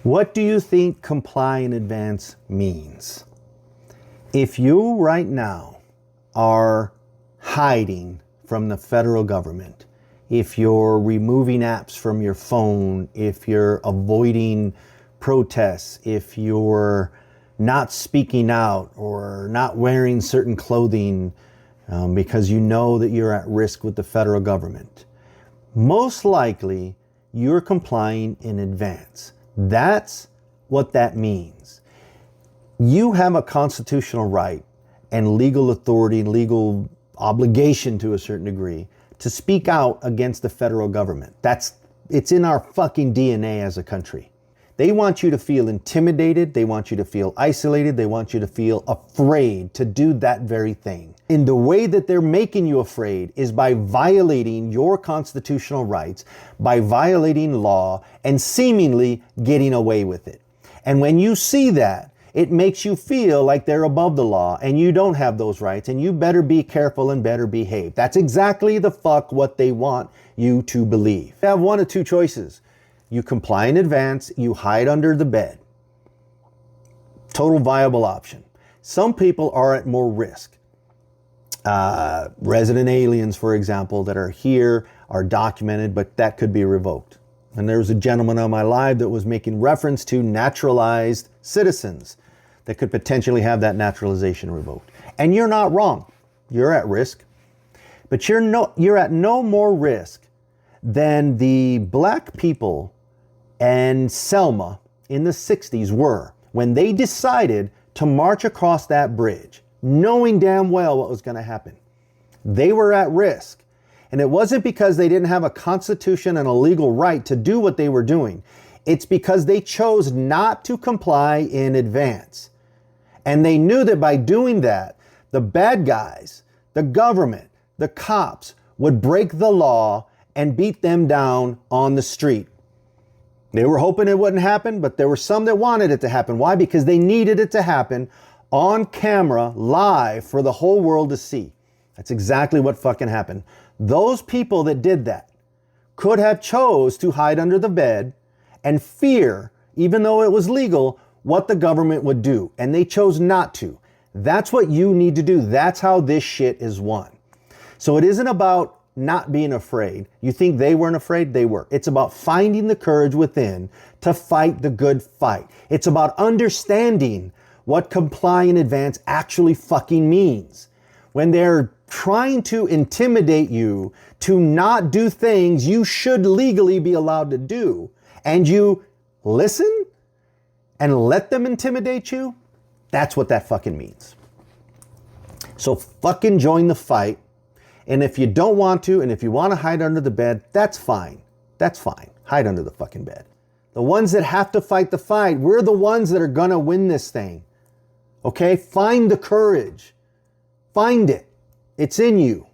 What do you think comply in advance means? If you right now are hiding from the federal government, if you're removing apps from your phone, if you're avoiding protests, if you're not speaking out or not wearing certain clothing because you know that you're at risk with the federal government, most likely you're complying in advance. That's what that means. You have a constitutional right and legal authority and legal obligation to a certain degree to speak out against the federal government. It's in our fucking DNA as a country. They want you to feel intimidated. They want you to feel isolated. They want you to feel afraid to do that very thing. And the way that they're making you afraid is by violating your constitutional rights, by violating law and seemingly getting away with it. And when you see that, it makes you feel like they're above the law and you don't have those rights and you better be careful and better behave. That's exactly the fuck what they want you to believe. You have one of two choices. You comply in advance, you hide under the bed. Total viable option. Some people are at more risk. Resident aliens, for example, that are here are documented, but that could be revoked. And there was a gentleman on my live that was making reference to naturalized citizens that could potentially have that naturalization revoked. And you're not wrong. You're at risk. But you're at no more risk than the black people and Selma in the 60s were when they decided to march across that bridge, knowing damn well what was going to happen. They were at risk. And it wasn't because they didn't have a constitution and a legal right to do what they were doing. It's because they chose not to comply in advance. And they knew that by doing that, the bad guys, the government, the cops would break the law and beat them down on the street. They were hoping it wouldn't happen, but there were some that wanted it to happen. Why? Because they needed it to happen on camera, live, for the whole world to see. That's exactly what fucking happened. Those people that did that could have chose to hide under the bed and fear, even though it was legal, what the government would do. And they chose not to. That's what you need to do. That's how this shit is won. So it isn't about not being afraid. You think they weren't afraid? They were. It's about finding the courage within to fight the good fight. It's about understanding what comply in advance actually fucking means. When they're trying to intimidate you to not do things you should legally be allowed to do, and you listen and let them intimidate you, that's what that fucking means. So fucking join the fight. And if you don't want to, and if you want to hide under the bed, that's fine. That's fine. Hide under the fucking bed. The ones that have to fight the fight, we're the ones that are gonna win this thing. Okay? Find the courage. Find it. It's in you.